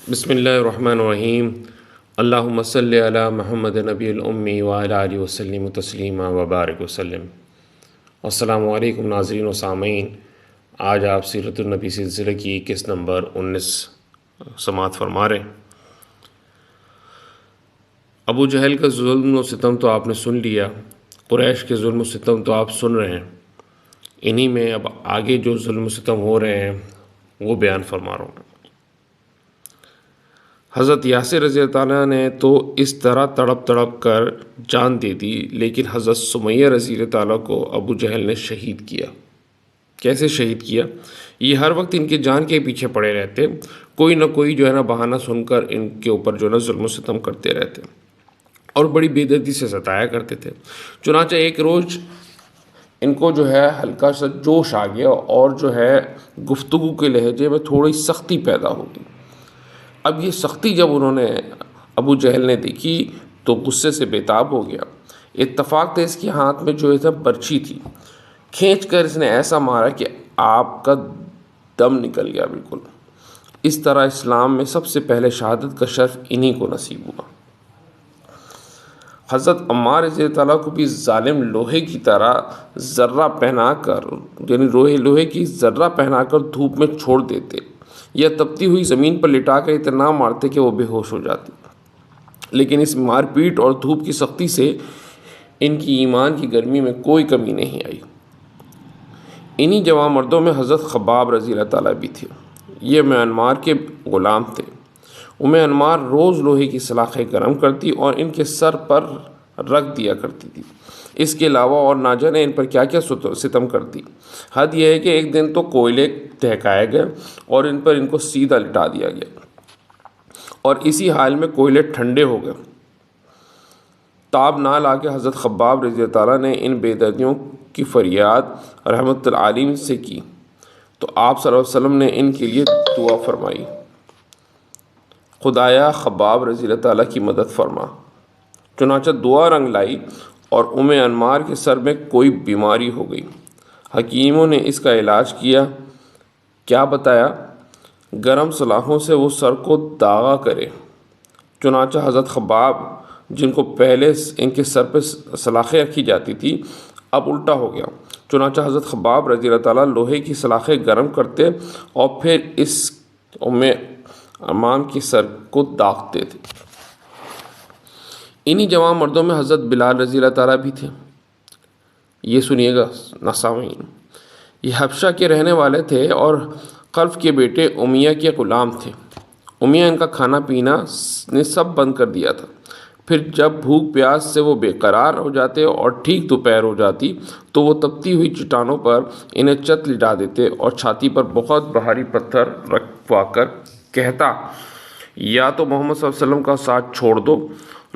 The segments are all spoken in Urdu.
بسم اللہ الرحمن الرحیم۔ اللہم صلی علی محمد نبی الامی وعلی آلہ وسلم تسلیما وبارک وسلم۔ السلام علیکم ناظرین و سامعین، آج آپ سیرت النبی سلسلے کی قسط نمبر 19 سماعت فرما رہے ہیں۔ ابو جہل کا ظلم و ستم تو آپ نے سن لیا، قریش کے ظلم و ستم تو آپ سن رہے ہیں، انہی میں اب آگے جو ظلم و ستم ہو رہے ہیں وہ بیان فرما رہا ہوں۔ حضرت یاسر رضی اللہ عنہ نے تو اس طرح تڑپ تڑپ کر جان دے دی، لیکن حضرت سمیہ رضی اللہ عنہ کو ابو جہل نے شہید کیا۔ کیسے شہید کیا؟ یہ ہر وقت ان کے جان کے پیچھے پڑے رہتے، کوئی نہ کوئی جو ہے نا بہانہ سن کر ان کے اوپر جو ہے نا ظلم و ستم کرتے رہتے اور بڑی بے دردی سے ستایا کرتے تھے۔ چنانچہ ایک روز ان کو جو ہے ہلکا سا جوش آ گیا اور جو ہے گفتگو کے لہجے میں تھوڑی سختی پیدا ہو گئی۔ اب یہ سختی جب انہوں نے ابو جہل نے دیکھی تو غصے سے بےتاب ہو گیا۔ اتفاق تھا اس کے ہاتھ میں جو ہے برچی تھی، کھینچ کر اس نے ایسا مارا کہ آپ کا دم نکل گیا بالکل۔ اس طرح اسلام میں سب سے پہلے شہادت کا شرف انہی کو نصیب ہوا۔ حضرت عمار رضی اللہ عنہ کو بھی ظالم لوہے کی طرح ذرہ پہنا کر، یعنی لوہے کی ذرہ پہنا کر دھوپ میں چھوڑ دیتے یا تپتی ہوئی زمین پر لٹا کر اتنا مارتے کہ وہ بے ہوش ہو جاتی، لیکن اس مار پیٹ اور دھوپ کی سختی سے ان کی ایمان کی گرمی میں کوئی کمی نہیں آئی۔ انہی جوان مردوں میں حضرت خباب رضی اللہ تعالیٰ بھی تھے۔ یہ ام انمار کے غلام تھے۔ ام انمار روز لوہے کی سلاخیں گرم کرتی اور ان کے سر پر رکھ دیا کرتی تھی۔ اس کے علاوہ اور نہ جانے ان پر کیا کیا ستم کرتی۔ حد یہ ہے کہ ایک دن تو کوئلے دہکائے گئے اور ان کو سیدھا لٹا دیا گیا، اور اسی حال میں کوئلے ٹھنڈے ہو گئے۔ تاب نہ لا کے حضرت خباب رضی اللہ تعالیٰ نے ان بے دردیوں کی فریاد رحمت العالمین سے کی تو آپ صلی اللہ علیہ وسلم نے ان کے لیے دعا فرمائی، خدایا خباب رضی اللہ تعالیٰ کی مدد فرما۔ چنانچہ دعا رنگ لائی اور ام انمار کے سر میں کوئی بیماری ہو گئی۔ حکیموں نے اس کا علاج کیا بتایا؟ گرم سلاخوں سے وہ سر کو داغا کرے۔ چنانچہ حضرت خباب، جن کو پہلے ان کے سر پہ سلاخیں رکھی جاتی تھی، اب الٹا ہو گیا۔ چنانچہ حضرت خباب رضی اللہ تعالیٰ لوہے کی سلاخیں گرم کرتے اور پھر اس ام امام کے سر کو داغتے تھے۔ انہی جوان مردوں میں حضرت بلال رضی اللہ تعالیٰ بھی تھے۔ یہ سنیے گا ناظرین، یہ حبشہ کے رہنے والے تھے اور خلف کے بیٹے امیہ کے غلام تھے۔ امیہ ان کا کھانا پینا نے سب بند کر دیا تھا۔ پھر جب بھوک پیاس سے وہ بے قرار ہو جاتے اور ٹھیک دوپہر ہو جاتی تو وہ تپتی ہوئی چٹانوں پر انہیں چت لٹا دیتے اور چھاتی پر بہت بھاری پتھر رکھوا کر کہتا، یا تو محمد صلی اللہ علیہ وسلم کا ساتھ چھوڑ دو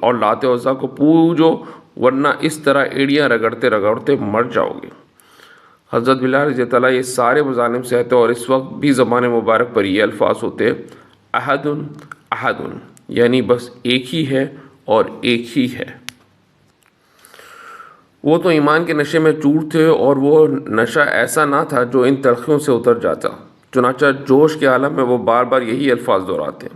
اور لات عزیٰ کو پوجو، ورنہ اس طرح ایڑیاں رگڑتے رگڑتے مر جاؤ گے۔ حضرت بلال رضی اللہ تعالیٰ یہ سارے مظالم سہتے اور اس وقت بھی زبان مبارک پر یہ الفاظ ہوتے، احد احد، یعنی بس ایک ہی ہے اور ایک ہی ہے۔ وہ تو ایمان کے نشے میں چور تھے اور وہ نشہ ایسا نہ تھا جو ان تلخیوں سے اتر جاتا، چنانچہ جوش کے عالم میں وہ بار بار یہی الفاظ دہراتے۔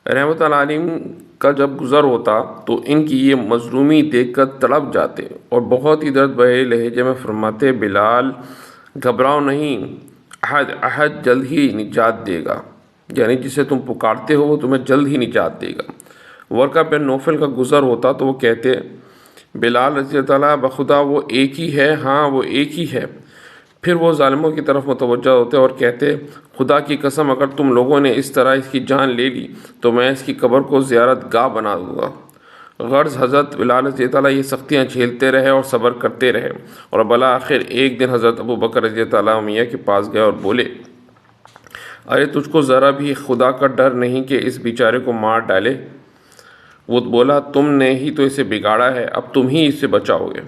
رحمت العالمین کا جب گزر ہوتا تو ان کی یہ مظلومی دیکھ کر تڑپ جاتے اور بہت ہی درد بھرے لہجے میں فرماتے، بلال گھبراؤ نہیں، احد احد جلد ہی نجات دے گا، یعنی جسے تم پکارتے ہو وہ تمہیں جلد ہی نجات دے گا۔ ورقہ بن نوفل کا گزر ہوتا تو وہ کہتے، بلال رضی اللہ تعالیٰ بخدا وہ ایک ہی ہے، ہاں وہ ایک ہی ہے۔ پھر وہ ظالموں کی طرف متوجہ ہوتے اور کہتے، خدا کی قسم اگر تم لوگوں نے اس طرح اس کی جان لے لی تو میں اس کی قبر کو زیارت گاہ بنا دوں گا۔ غرض حضرت بلال رضی اللہ تعالیٰ یہ سختیاں جھیلتے رہے اور صبر کرتے رہے، اور بالآخر ایک دن حضرت ابو بکر رضی اللہ تعالیٰ امیہ کے پاس گئے اور بولے، ارے تجھ کو ذرا بھی خدا کا ڈر نہیں کہ اس بیچارے کو مار ڈالے؟ وہ بولا، تم نے ہی تو اسے بگاڑا ہے، اب تم ہی اس سے بچاؤ گے۔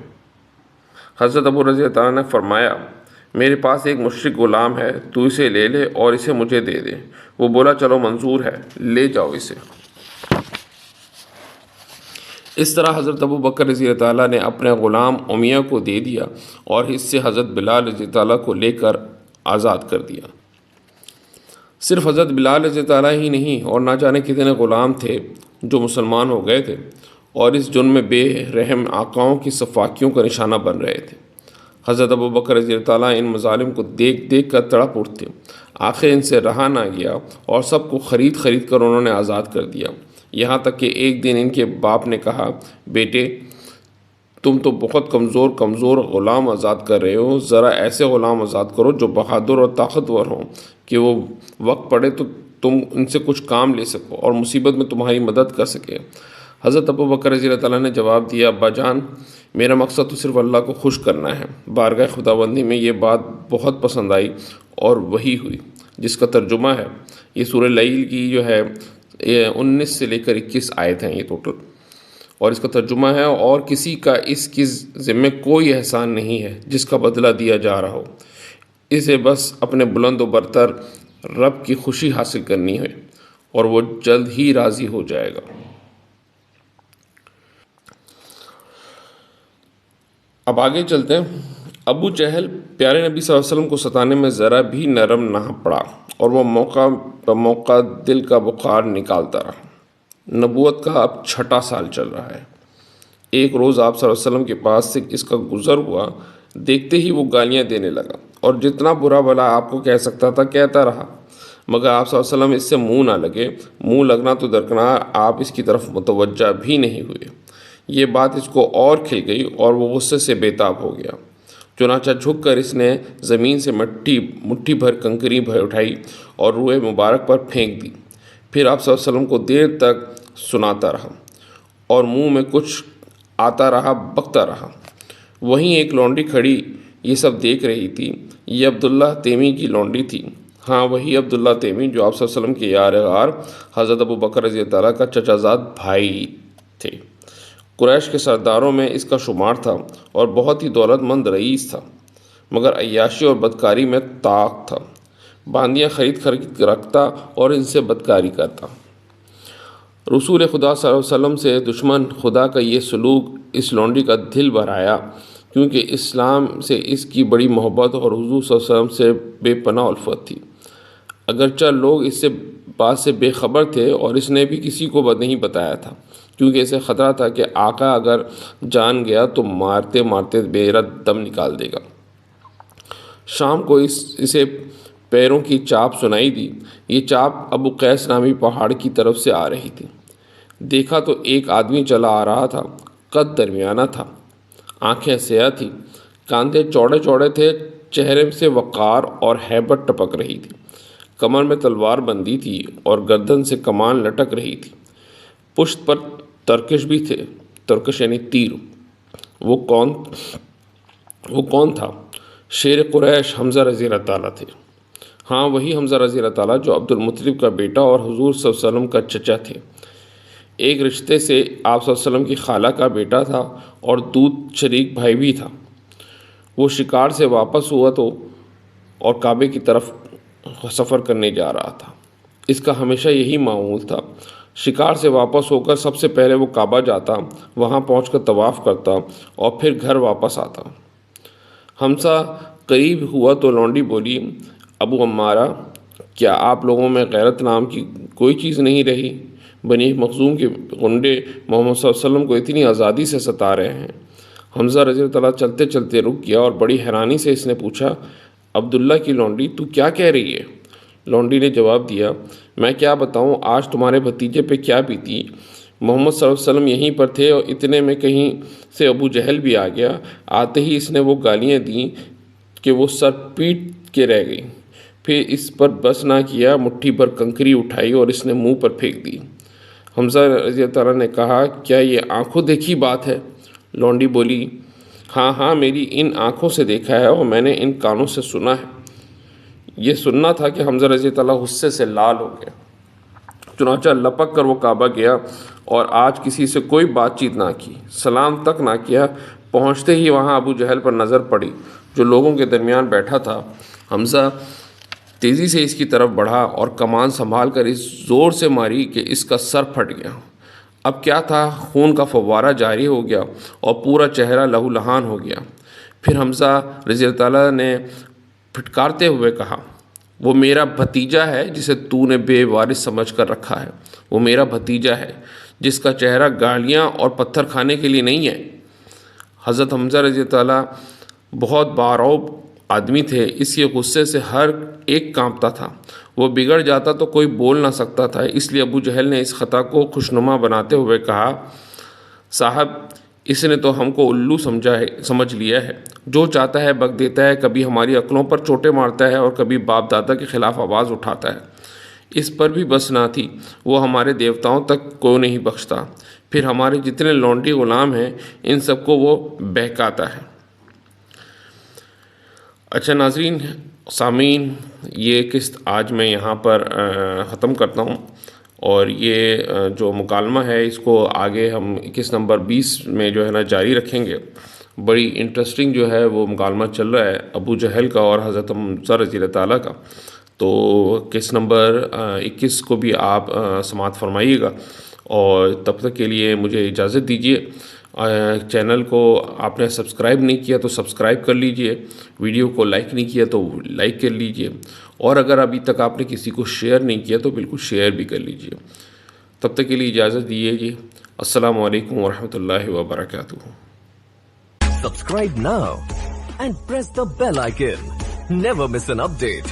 حضرت ابو رضی اللہ تعالیٰ نے فرمایا، میرے پاس ایک مشرک غلام ہے، تو اسے لے لے اور اسے مجھے دے دے۔ وہ بولا، چلو منظور ہے، لے جاؤ اسے۔ اس طرح حضرت ابو بکر رضی اللہ تعالیٰ نے اپنے غلام امیہ کو دے دیا اور اس سے حضرت بلال رضی اللہ تعالیٰ کو لے کر آزاد کر دیا۔ صرف حضرت بلال رضی اللہ تعالیٰ ہی نہیں اور نہ جانے کتنے غلام تھے جو مسلمان ہو گئے تھے اور اس جرم میں بے رحم آقاؤں کی صفاکیوں کا نشانہ بن رہے تھے۔ حضرت ابو بکر رضی اللہ تعالیٰ ان مظالم کو دیکھ دیکھ کر تڑپ اٹھتے، آخر ان سے رہا نہ گیا اور سب کو خرید کر انہوں نے آزاد کر دیا، یہاں تک کہ ایک دن ان کے باپ نے کہا، بیٹے تم تو بہت کمزور غلام آزاد کر رہے ہو، ذرا ایسے غلام آزاد کرو جو بہادر اور طاقتور ہوں کہ وہ وقت پڑے تو تم ان سے کچھ کام لے سکو اور مصیبت میں تمہاری مدد کر سکے۔ حضرت ابو بکر رضی اللہ تعالیٰ نے جواب دیا، ابا جان میرا مقصد تو صرف اللہ کو خوش کرنا ہے۔ بارگاہ خداوندی میں یہ بات بہت پسند آئی اور وہی ہوئی، جس کا ترجمہ ہے، یہ سورہ لیل کی جو ہے 19 سے لے کر 21 آیت ہیں یہ ٹوٹل، اور اس کا ترجمہ ہے، اور کسی کا اس کی ذمہ کوئی احسان نہیں ہے جس کا بدلہ دیا جا رہا ہو، اسے بس اپنے بلند و برتر رب کی خوشی حاصل کرنی ہے اور وہ جلد ہی راضی ہو جائے گا۔ اب آگے چلتے ہیں۔ ابو جہل پیارے نبی صلی اللہ علیہ وسلم کو ستانے میں ذرا بھی نرم نہ پڑا اور وہ موقع بموقع دل کا بخار نکالتا رہا۔ نبوت کا اب 6واں سال چل رہا ہے۔ ایک روز آپ صلی اللہ علیہ وسلم کے پاس سے اس کا گزر ہوا، دیکھتے ہی وہ گالیاں دینے لگا اور جتنا برا بھلا آپ کو کہہ سکتا تھا کہتا رہا، مگر آپ صلی اللہ علیہ وسلم اس سے منہ نہ لگے، منہ لگنا تو درکنار آپ اس کی طرف متوجہ بھی نہیں ہوئے۔ یہ بات اس کو اور کھل گئی اور وہ غصے سے بے تاب ہو گیا، چنانچہ جھک کر اس نے زمین سے مٹھی بھر کنکری بھر اٹھائی اور روئے مبارک پر پھینک دی۔ پھر آپ صلی اللہ علیہ وسلم کو دیر تک سناتا رہا اور منہ میں کچھ آتا رہا، بکتا رہا۔ وہیں ایک لونڈی کھڑی یہ سب دیکھ رہی تھی، یہ عبداللہ تیمی کی لونڈی تھی۔ ہاں وہی عبداللہ تیمی جو آپ صلی اللہ علیہ وسلم کے یار غار حضرت ابو بکر رضی اللہ تعالیٰ کا چچا زاد بھائی تھے۔ قریش کے سرداروں میں اس کا شمار تھا اور بہت ہی دولت مند رئیس تھا، مگر عیاشی اور بدکاری میں طاق تھا، باندیاں خرید رکھتا اور ان سے بدکاری کرتا۔ رسول خدا صلی اللہ علیہ وسلم سے دشمن خدا کا یہ سلوک اس لونڈی کا دل بھرایا، کیونکہ اسلام سے اس کی بڑی محبت اور حضور صلی اللہ علیہ وسلم سے بے پناہ الفت تھی۔ اگرچہ لوگ اس سے بات سے بے خبر تھے اور اس نے بھی کسی کو نہیں بتایا تھا، کیونکہ اسے خطرہ تھا کہ آقا اگر جان گیا تو مارتے مارتے میرا دم نکال دے گا۔ شام کو اسے پیروں کی چاپ سنائی دی۔ یہ چاپ ابو قیس نامی پہاڑ کی طرف سے آ رہی تھی۔ دیکھا تو ایک آدمی چلا آ رہا تھا، قد درمیانہ تھا، آنکھیں سیاہ تھی، کاندھے چوڑے چوڑے تھے، چہرے سے وقار اور ہیبت ٹپک رہی تھی، کمر میں تلوار بندی تھی اور گردن سے کمان لٹک رہی تھی، پشت پر ترکش بھی تھے، ترکش یعنی تیر۔ وہ کون تھا؟ شیر قریش حمزہ رضی اللہ تعالیٰ تھے۔ ہاں وہی حمزہ رضی اللہ تعالیٰ جو عبد المطلب کا بیٹا اور حضور صلی اللہ علیہ وسلم کا چچا تھے، ایک رشتے سے آپ صلی اللہ علیہ وسلم کی خالہ کا بیٹا تھا اور دودھ شریک بھائی بھی تھا۔ وہ شکار سے واپس ہوا تو اور کعبے کی طرف سفر کرنے جا رہا تھا۔ اس کا ہمیشہ یہی معمول تھا، شکار سے واپس ہو کر سب سے پہلے وہ کعبہ جاتا، وہاں پہنچ کر طواف کرتا اور پھر گھر واپس آتا۔ حمزہ قریب ہوا تو لونڈی بولی، ابو عمارہ کیا آپ لوگوں میں غیرت نام کی کوئی چیز نہیں رہی؟ بنی مخزوم کے غنڈے محمد صلی اللہ علیہ وسلم کو اتنی آزادی سے ستا رہے ہیں۔ حمزہ رضی اللہ تعالیٰ چلتے چلتے رک گیا اور بڑی حیرانی سے اس نے پوچھا، عبداللہ کی لونڈی تو کیا کہہ رہی ہے؟ لونڈی نے جواب دیا، میں کیا بتاؤں آج تمہارے بھتیجے پہ کیا بیتی۔ محمد صلی اللہ علیہ وسلم یہیں پر تھے اور اتنے میں کہیں سے ابو جہل بھی آ گیا، آتے ہی اس نے وہ گالیاں دیں کہ وہ سر پیٹ کے رہ گئی۔ پھر اس پر بس نہ کیا، مٹھی بھر کنکری اٹھائی اور اس نے منہ پر پھینک دی۔ حمزہ رضی اللہ تعالیٰ نے کہا، کیا یہ آنکھوں دیکھی بات ہے؟ لونڈی بولی، ہاں میری ان آنکھوں سے دیکھا ہے اور میں نے ان کانوں سے سنا ہے۔ یہ سننا تھا کہ حمزہ رضی اللہ تعالیٰ غصے سے لال ہو گیا، چنانچہ لپک کر وہ کعبہ گیا اور آج کسی سے کوئی بات چیت نہ کی، سلام تک نہ کیا۔ پہنچتے ہی وہاں ابو جہل پر نظر پڑی جو لوگوں کے درمیان بیٹھا تھا۔ حمزہ تیزی سے اس کی طرف بڑھا اور کمان سنبھال کر اس زور سے ماری کہ اس کا سر پھٹ گیا۔ اب کیا تھا، خون کا فوارہ جاری ہو گیا اور پورا چہرہ لہو لہان ہو گیا۔ پھر حمزہ رضی اللہ تعالیٰ نے پھٹکارتے ہوئے کہا، وہ میرا بھتیجا ہے جسے تو نے بے وارث سمجھ کر رکھا ہے، وہ میرا بھتیجا ہے جس کا چہرہ گالیاں اور پتھر کھانے کے لیے نہیں ہے۔ حضرت حمزہ رضی اللہ تعالیٰ بہت بارعب آدمی تھے، اس لیے غصے سے ہر ایک کانپتا تھا، وہ بگڑ جاتا تو کوئی بول نہ سکتا تھا۔ اس لیے ابو جہل نے اس خطا کو خوشنما بناتے ہوئے کہا، صاحب اس نے تو ہم کو الو سمجھ لیا ہے، جو چاہتا ہے بک دیتا ہے، کبھی ہماری عقلوں پر چوٹیں مارتا ہے اور کبھی باپ دادا کے خلاف آواز اٹھاتا ہے۔ اس پر بھی بس نہ تھی، وہ ہمارے دیوتاؤں تک کو نہیں بخشتا، پھر ہمارے جتنے لونڈی غلام ہیں ان سب کو وہ بہکاتا ہے۔ اچھا ناظرین سامعین، یہ قسط آج میں یہاں پر ختم کرتا ہوں، اور یہ جو مکالمہ ہے اس کو آگے ہم قسط نمبر 20 میں جو ہے نا جاری رکھیں گے۔ بڑی انٹرسٹنگ جو ہے وہ مکالمہ چل رہا ہے ابو جہل کا اور حضرت حمزہ رضی اللہ تعالیٰ کا، تو قسط نمبر 21 کو بھی آپ سماعت فرمائیے گا، اور تب تک کے لیے مجھے اجازت دیجیے۔ چینل کو آپ نے سبسکرائب نہیں کیا تو سبسکرائب کر لیجئے، ویڈیو کو لائک نہیں کیا تو لائک کر لیجئے، اور اگر ابھی تک آپ نے کسی کو شیئر نہیں کیا تو بالکل شیئر بھی کر لیجئے۔ تب تک کے لیے اجازت دیجیے۔ السلام علیکم ورحمۃ اللہ وبرکاتہ۔ Subscribe now and press the bell icon. Never miss an update.